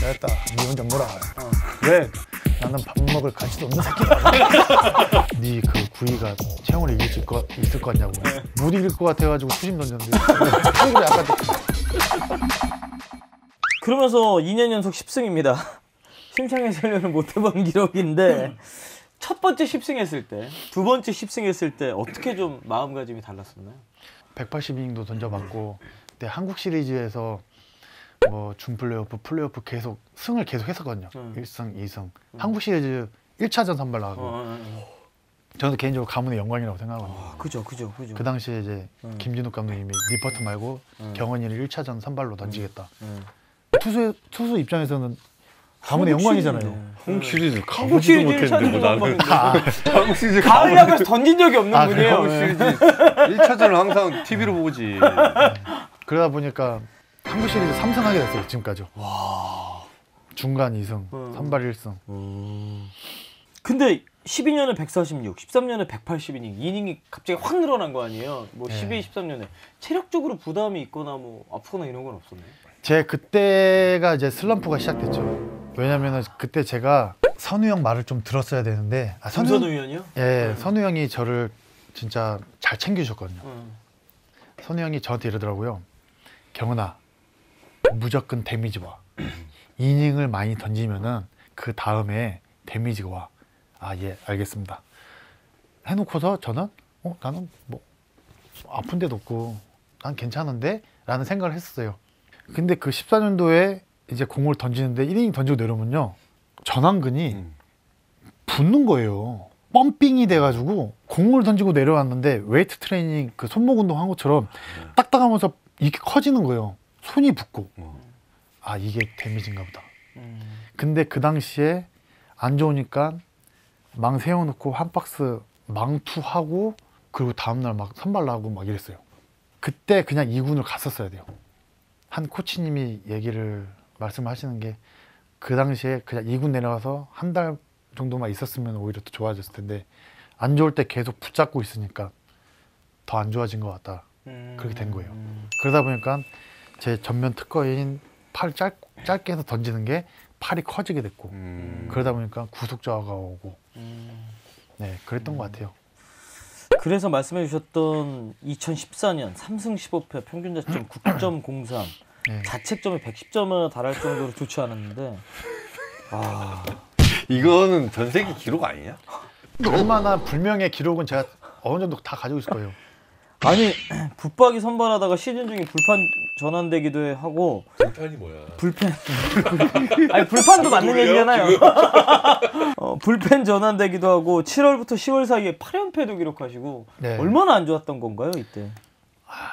됐다. 니 혼자 뭐라. 왜? 나는 밥 먹을 가치도 없는 새끼다. 니 그 구이가 채용을 이길 거 있을 것 같냐고. 못 이길 것 같아가지고 수심 던졌는데. 그리고 약간 그러면서 2년 연속 10승입니다. 심창 해설위원은 못 해본 기록인데 첫 번째 10승했을 때, 두 번째 10승했을 때 어떻게 좀 마음가짐이 달랐었나요? 180이닝도 던져봤고 그때 한국 시리즈에서 뭐 준플레이오프, 플레이오프 계속 승을 계속 했었거든요. 1승, 2승. 한국 시리즈 1차전 선발 나가고 저는 개인적으로 가문의 영광이라고 생각하거든요. 그죠. 그 당시에 이제 김진욱 감독님이 리포트 말고 경원이를 1차전 선발로 던지겠다. 투수 입장에서는 가문의 영광이잖아요. 한국 시리즈 가보지도 못했는데 뭐 나는. 한국 시리즈 가을 야구에서 던진 적이 없는 분이에요. 한국 시리즈 1차전을 항상 TV로 보지. 그러다 보니까 한국 시리즈 3승하게 됐어요. 지금까지. 중간 2승, 선발 1승. 근데 12년에 146, 13년에 180이닝, 이닝이 갑자기 확 늘어난 거 아니에요? 뭐 12, 13년에 체력적으로 부담이 있거나 뭐 아프거나 이런 건 없었나요? 제 그때가 이제 슬럼프가 시작됐죠. 왜냐면은 그때 제가 선우 형 말을 좀 들었어야 되는데 선우 위원이요? 예, 선우 형이 저를 진짜 잘 챙겨주셨거든요. 선우 형이 저한테 이러더라고요. 경은아, 무조건 데미지 와. 이닝을 많이 던지면은 그 다음에 데미지가 와. 아, 예, 알겠습니다. 해놓고서 저는 나는 뭐 아픈 데도 없고 난 괜찮은데? 라는 생각을 했었어요. 근데 그 14년도에 이제 공을 던지는데 1이닝 던지고 내려오면요, 전완근이 붙는 거예요. 펌핑이 돼가지고 공을 던지고 내려왔는데 웨이트 트레이닝 그 손목 운동 한 것처럼 딱딱하면서 이렇게 커지는 거예요. 손이 붓고. 아, 이게 데미지인가 보다. 근데 그 당시에 안 좋으니까 망 세워놓고 한 박스 망투하고 그리고 다음날 막 선발 나가고 막 이랬어요. 그때 그냥 2군을 갔었어야 돼요. 한 코치님이 말씀하시는 게 그 당시에 그냥 2군 내려가서 한 달 정도만 있었으면 오히려 더 좋아졌을 텐데 안 좋을 때 계속 붙잡고 있으니까 더 안 좋아진 것 같다. 그렇게 된 거예요. 그러다 보니까 제 전면 특허인 팔을 짧게 해서 던지는 게 팔이 커지게 됐고 그러다 보니까 구속자가 오고 네, 그랬던 것 같아요. 그래서 말씀해 주셨던 2014년 3승 15패 평균 자책 9.03 네. 자책점이 110점에 달할 정도로 좋지 않았는데 이거는 전 세계 기록 아니냐? 얼마나 불명의 기록은 제가 어느 정도 다 가지고 있을 거예요. 아니 붙박이 선발하다가 시즌 중에 불판 전환되기도 하고. 불판이 뭐야? 불펜 아니 불판도 맞는 얘기잖아요. 불펜 전환되기도 하고 7월부터 10월 사이에 8연패도 기록하시고 네. 얼마나 안 좋았던 건가요 이때?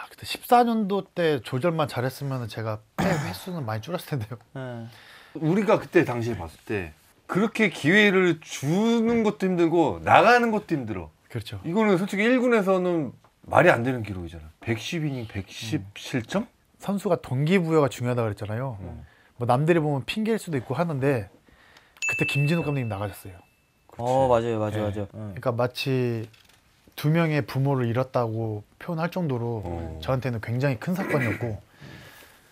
그때 14년도 때 조절만 잘했으면 제가 패 횟수는 많이 줄었을 텐데요. 네. 우리가 그때 당시에 봤을 때 그렇게 기회를 주는 것도 힘들고 나가는 것도 힘들어. 그렇죠. 이거는 솔직히 1군에서는 말이 안 되는 기록이잖아. 110이닝 117점? 선수가 동기부여가 중요하다고 그랬잖아요. 뭐 남들이 보면 핑계일 수도 있고 하는데 그때 김진욱 감독님 나가셨어요. 맞아요. 네. 그러니까 마치 두 명의 부모를 잃었다고 표현할 정도로 저한테는 굉장히 큰 사건이었고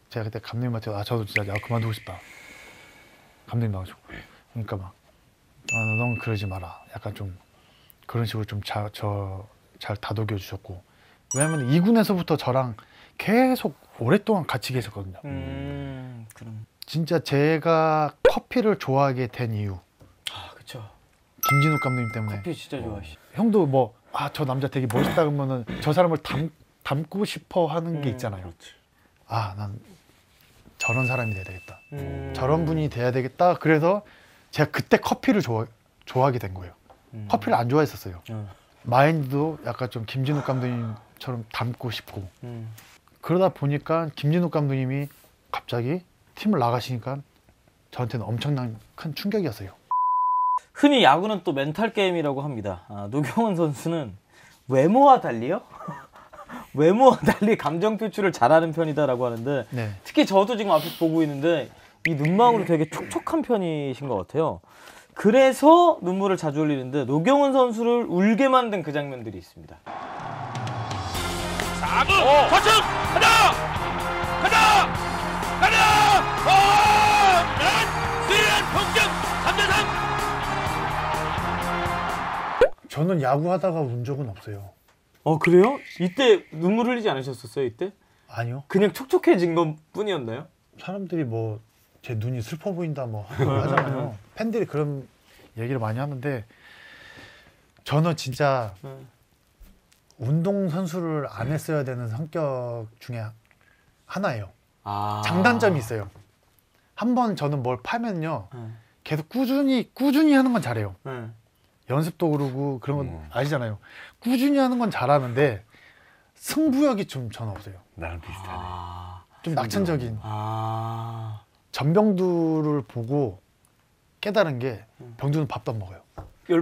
제가 그때 감독님한테 저도 진짜 야구 그만두고 싶다. 감독님 나가시고 그러니까 막 넌 그러지 마라. 약간 좀 그런 식으로 좀 잘 다독여 주셨고 왜냐면 2군에서부터 저랑 계속 오랫동안 같이 계셨거든요. 그럼. 진짜 제가 커피를 좋아하게 된 이유. 그쵸. 김진욱 감독님 때문에. 커피 진짜 좋아하시. 형도 뭐 저 남자 되게 멋있다 그러면은 저 사람을 닮고 싶어 하는 게 있잖아요. 그렇지. 난 저런 사람이 돼야 되겠다. 저런 분이 돼야 되겠다. 그래서 제가 그때 커피를 좋아하게 된 거예요. 커피를 안 좋아했었어요. 마인드도 약간 좀 김진욱 감독님처럼 닮고 싶고 그러다 보니까 김진욱 감독님이 갑자기 팀을 나가시니까 저한테는 엄청난 큰 충격이었어요. 흔히 야구는 또 멘탈 게임이라고 합니다. 노경원 선수는 외모와 달리요? 외모와 달리 감정 표출을 잘하는 편이다라고 하는데 네. 특히 저도 지금 앞에서 보고 있는데 이 눈망울이 되게 촉촉한 편이신 것 같아요. 그래서 눈물을 자주 흘리는데 노경원 선수를 울게 만든 그 장면들이 있습니다. 4구 좌측 가자! 저는 야구하다가 운 적은 없어요. 그래요? 이때 눈물 흘리지 않으셨었어요 이때? 아니요. 그냥 촉촉해진 것 뿐이었나요? 사람들이 뭐 제 눈이 슬퍼 보인다 뭐 하잖아요. 팬들이 그런 얘기를 많이 하는데 저는 진짜 운동 선수를 안 했어야 되는 성격 중에 하나예요. 장단점이 있어요. 한번 저는 뭘 파면요, 계속 꾸준히 하는 건 잘해요. 연습도 그러고 그런 건 아시잖아요. 꾸준히 하는 건 잘하는데 승부욕이 좀 저는 없어요. 나랑 비슷하네. 좀 낙천적인. 전병두를 보고 깨달은 게 병두는 밥도 안 먹어요.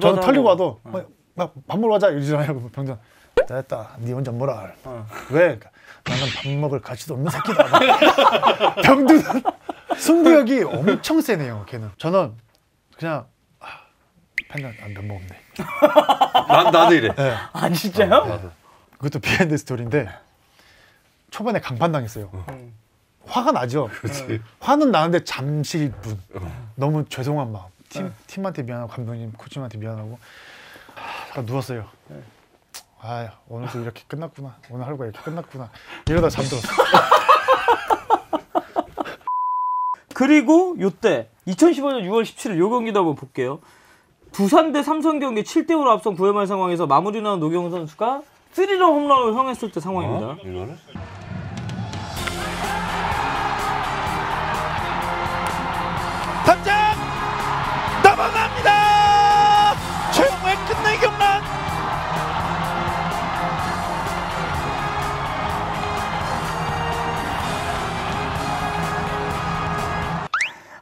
저는 털리고 와도 밥 먹으러 가자 이러잖아요. 병두는 됐다, 네 혼자 뭐라. 왜? 나는 밥 먹을 가치도 없는 새끼다. 병두는 승부욕이 엄청 세네요. 걔는. 저는 그냥 팬은 안 먹었네. 나도 이래. 네. 진짜요? 나도. 그것도 비하인드 스토리인데 초반에 강판 당했어요. 화가 나죠. 그렇지. 화는 나는데 잠시일 뿐. 너무 죄송한 마음. 팀한테 미안하고 감독님, 코치님한테 미안하고 잠깐 누웠어요. 오늘도 이렇게 끝났구나. 오늘 하루가 이렇게 끝났구나. 이러다 잠들었어. 그리고 요때 2015년 6월 17일 요 경기도 한번 볼게요. 두산 대 삼성 경기 7대5로 앞선 9회 말 상황에서 마무리 나온 노경훈 선수가 3런 홈런을 허용했을 때 상황입니다. 이거는? 당장 넘어갑니다. 최영우의 끝내기 홈런.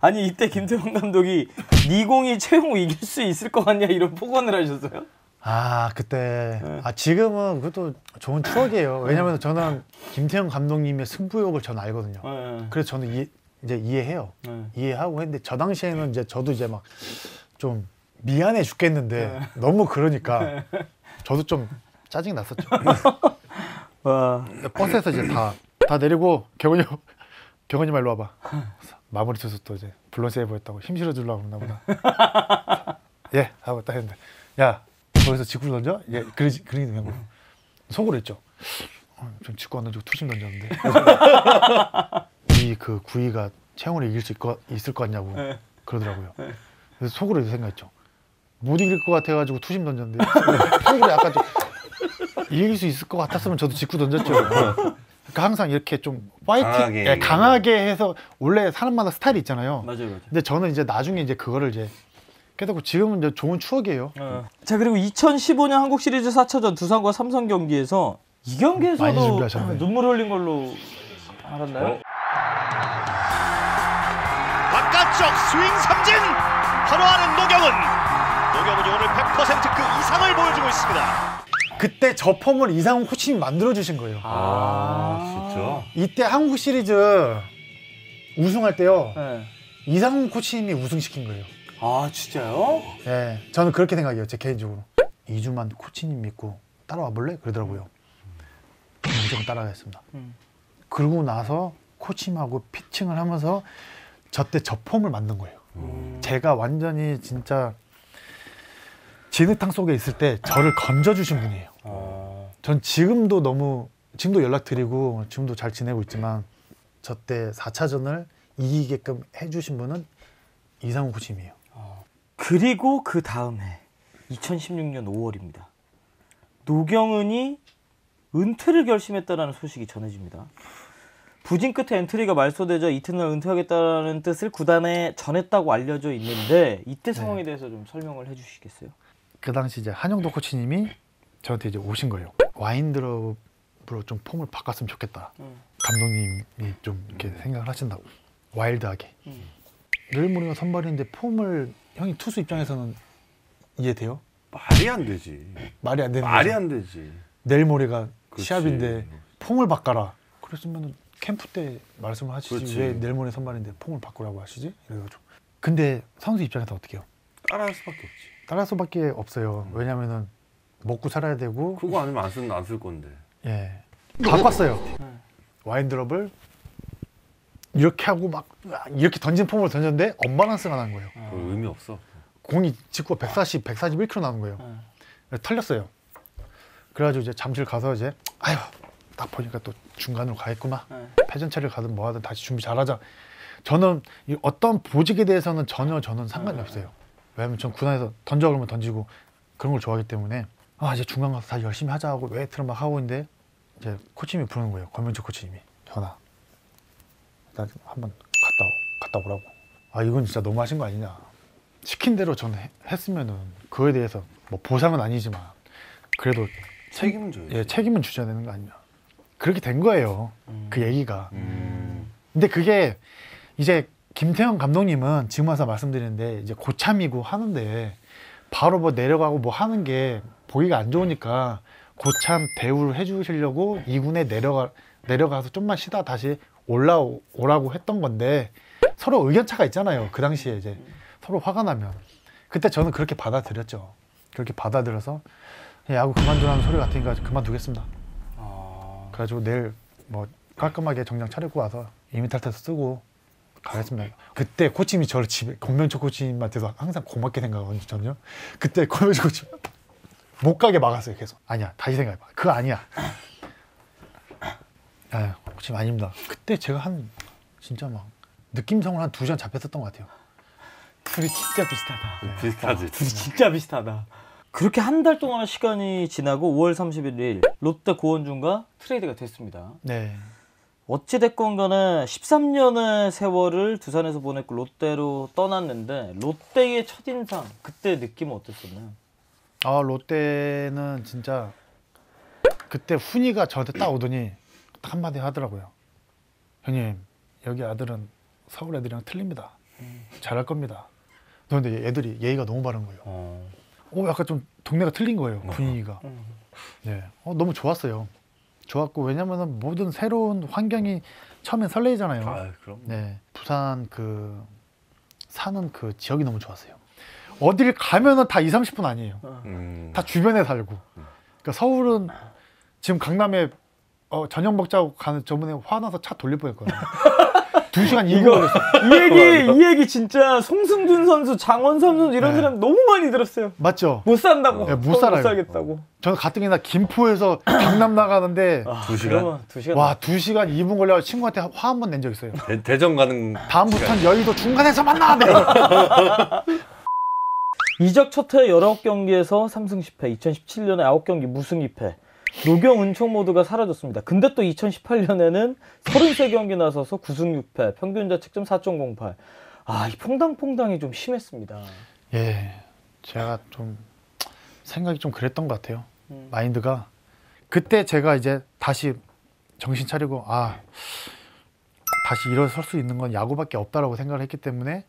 아니 이때 김태형 감독이 네 공이 최용우 이길 수 있을 것 같냐 이런 폭언을 하셨어요? 그때 지금은 그것도 좋은 추억이에요. 왜냐면 저는 김태형 감독님의 승부욕을 저는 알거든요. 그래서 저는 이제 이해해요. 이해하고 했는데 저 당시에는 이제 저도 이제 막 좀 미안해 죽겠는데 너무 그러니까 저도 좀 짜증 났었죠. 와. 버스에서 이제 다 내리고 경훈이 일로 와봐. 마무리 투수 또 이제 블론 세이브했다고 힘 실어주려고 그러나 보다. 예 하고 딱 했는데 야 거기서 직구를 던져? 예 그러기 그냥 뭐 속으로 했죠. 좀 직구 안 던지고 투심 던졌는데 이 그 구위가 최영우를 이길 수 있을 것 같냐고 그러더라고요. 그래서 속으로 생각했죠. 못 이길 것 같아가지고 투심 던졌는데 속으로 약간 좀 이길 수 있을 것 같았으면 저도 직구 던졌죠. 그러니까 항상 이렇게 좀 파이팅 강하게 해서 원래 사람마다 스타일이 있잖아요. 맞아요. 근데 저는 이제 나중에 이제 그거를 이제 깨닫고 지금은 이제 좋은 추억이에요. 자 그리고 2015년 한국 시리즈 4차전 두산과 삼성 경기에서 이 경기에서도 눈물 흘린 걸로 알았나요? 바깥쪽 스윙 삼진 환호하는 노경훈이 오늘 100% 그 이상을 보여주고 있습니다. 그때 저 폼을 이상훈 코치님이 만들어주신 거예요. 진짜? 이때 한국 시리즈 우승할 때요. 이상훈 코치님이 우승시킨 거예요. 진짜요? 네, 저는 그렇게 생각해요. 제 개인적으로. 2주만 코치님 믿고 따라와 볼래? 그러더라고요. 무조건 따라가겠습니다. 그러고 나서 코치님하고 피칭을 하면서 저 때 저 폼을 만든 거예요. 제가 완전히 진짜 진흙탕 속에 있을 때 저를 건져주신 분이에요. 전 지금도 연락드리고 지금도 잘 지내고 있지만 저 때 4차전을 이기게끔 해주신 분은 이상훈 코치님이에요. 그리고 그 다음 해 2016년 5월입니다. 노경은이 은퇴를 결심했다라는 소식이 전해집니다. 부진 끝에 엔트리가 말소되자 이튿날 은퇴하겠다는 뜻을 구단에 전했다고 알려져 있는데 이때 상황에 대해서 좀 설명을 해주시겠어요? 그 당시 이제 한영도 코치님이 저한테 이제 오신 거예요. 와인드롭으로 좀 폼을 바꿨으면 좋겠다. 감독님이 좀 이렇게 생각을 하신다고. 와일드하게. 내일 모레가 선발인데 폼을 형이 투수 입장에서는 이해돼요? 말이 안 되지. 말이 안 되는 말이 거죠. 안 되지. 내일 모레가 그렇지. 시합인데 폼을 바꿔라. 그랬으면 캠프 때 말씀을 하시지. 그렇지. 왜 내일 모레 선발인데 폼을 바꾸라고 하시지? 그래가지고. 근데 선수 입장에서 어떻게 해요? 따라할 수밖에 없지. 따라할 수밖에 없어요. 왜냐면은 먹고 살아야 되고. 그거 아니면 안 쓸 건데. 예. 바꿨어요. 와인드롭을 이렇게 하고 막 이렇게 던진 폼을 던졌는데 언밸런스가 난 거예요. 의미 없어. 공이 직구가 141km 나는 거예요. 털렸어요. 그래가지고 이제 잠실 가서 이제 아휴 딱 보니까 또 중간으로 가겠구만. 패전체를 가든 뭐 하든 다시 준비 잘하자. 저는 이 어떤 보직에 대해서는 전혀 저는 상관이 없어요. 왜냐면 전 구단에서 던져 그러면 던지고 그런 걸 좋아하기 때문에 아 이제 중간 가서 다시 열심히 하자 하고 웨이트를 막 하고 있는데 이제 코치님이 부르는 거예요. 권명철 코치님이. 현아 나 한번 갔다 오라고. 아 이건 진짜 너무 하신 거 아니냐. 시킨 대로 저는 했으면은 그거에 대해서 뭐 보상은 아니지만 그래도 책임은 져야지. 예, 책임은 주셔야 되는 거 아니냐. 그렇게 된 거예요. 그 얘기가. 근데 그게 이제 김태형 감독님은 지금 와서 말씀드리는데 이제 고참이고 하는데 바로 뭐 내려가고 뭐 하는 게 보기가 안 좋으니까 고참 대우를 해주시려고 2군에 내려가서 좀만 쉬다 다시 올라오라고 했던 건데 서로 의견차가 있잖아요. 그 당시에 이제 서로 화가 나면 그때 저는 그렇게 받아들였죠. 그렇게 받아들여서 야구 그만두라는 소리 같으니까 그만두겠습니다. 그래가지고 내일 뭐 깔끔하게 정장 차리고 와서 이미탈테스 쓰고 가겠습니다. 그때 코치님이 저를 집에 권명철 코치님한테도 항상 고맙게 생각하거든요. 저는요. 그때 권명철 코치 못 가게 막았어요. 계속. 아니야 다시 생각해봐. 그거 아니야. 아 코치님 아닙니다. 그때 제가 한 진짜 막 느낌상으로 한 2시간 잡혔었던 것 같아요. 둘이 진짜 비슷하다. 비슷하지. 둘이 진짜 비슷하다. 그렇게 한 달 동안의 시간이 지나고 5월 31일 롯데 고원준과 트레이드가 됐습니다. 네. 어찌됐건 간에 13년의 세월을 두산에서 보냈고 롯데로 떠났는데 롯데의 첫인상 그때 느낌은 어땠었나요? 아 롯데는 진짜 그때 훈이가 저한테 딱 오더니 딱 한마디 하더라고요. 형님 여기 아들은 서울 애들이랑 틀립니다. 잘할 겁니다. 그런데 애들이 예의가 너무 바른 거예요. 약간 좀 동네가 틀린 거예요. 분위기가. 네. 너무 좋았어요. 좋았고 왜냐면은 모든 새로운 환경이 처음엔 설레잖아요. 아, 그럼. 네. 부산 그 사는 그 지역이 너무 좋았어요. 어딜 가면은 다 20-30분 아니에요. 다 주변에 살고. 그러니까 서울은 지금 강남에 저녁 먹자고 가는 저번에 화나서 차 돌릴 뻔했거든요. 2시간 2분 걸렸어요. 이 얘기 진짜 송승준 선수, 장원삼 선수 이런 네. 사람 너무 많이 들었어요. 맞죠? 못 산다고. 네, 못 살아요. 못 살겠다고. 저는 가뜩이나 김포에서 강남 나가는데 2시간? 2시간. 와 2시간 2분 걸려 친구한테 화 한 번 낸 적 있어요. 대전 가는 다음부터는 여의도 중간에서 만나. 네. 이적 첫해 19경기에서 3승 10패, 2017년에 9경기 무승 2패. 노경, 은총 모두가 사라졌습니다. 근데 또 2018년에는 33경기 나서서 9승 6패, 평균 자책점 4.08. 아, 이 퐁당퐁당이 좀 심했습니다. 예, 제가 좀 생각이 좀 그랬던 것 같아요. 마인드가 그때 제가 이제 다시 정신 차리고 다시 일어설 수 있는 건 야구밖에 없다라고 생각을 했기 때문에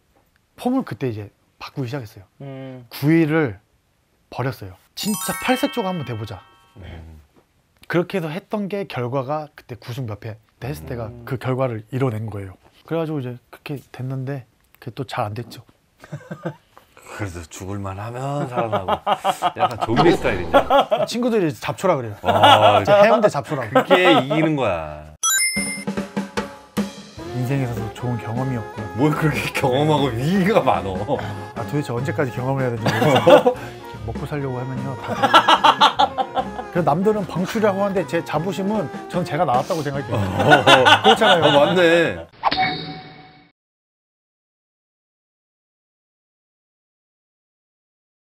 폼을 그때 이제 바꾸기 시작했어요. 9위를 버렸어요. 진짜 8색 쪽 한번 돼보자. 그렇게 해서 했던 게 결과가 그때 9승 몇 패 했을 때가 그 결과를 이뤄낸 거예요. 그래가지고 이제 그렇게 됐는데 그게 또 잘 안 됐죠. 그래도 죽을만 하면 살아나고 약간 좀비 스타일이냐? 친구들이 잡초라 그래요. 아, 해운대 잡초라고. 그게 이기는 거야. 인생에서도 좋은 경험이었고 뭘 그렇게 경험하고 위기가 많어. 도대체 언제까지 경험을 해야 되는지 모르겠어요. 먹고 살려고 하면요 그래서 남들은 방출이라고 하는데 제 자부심은 전 제가 나왔다고 생각해요. 그렇잖아요. 맞네.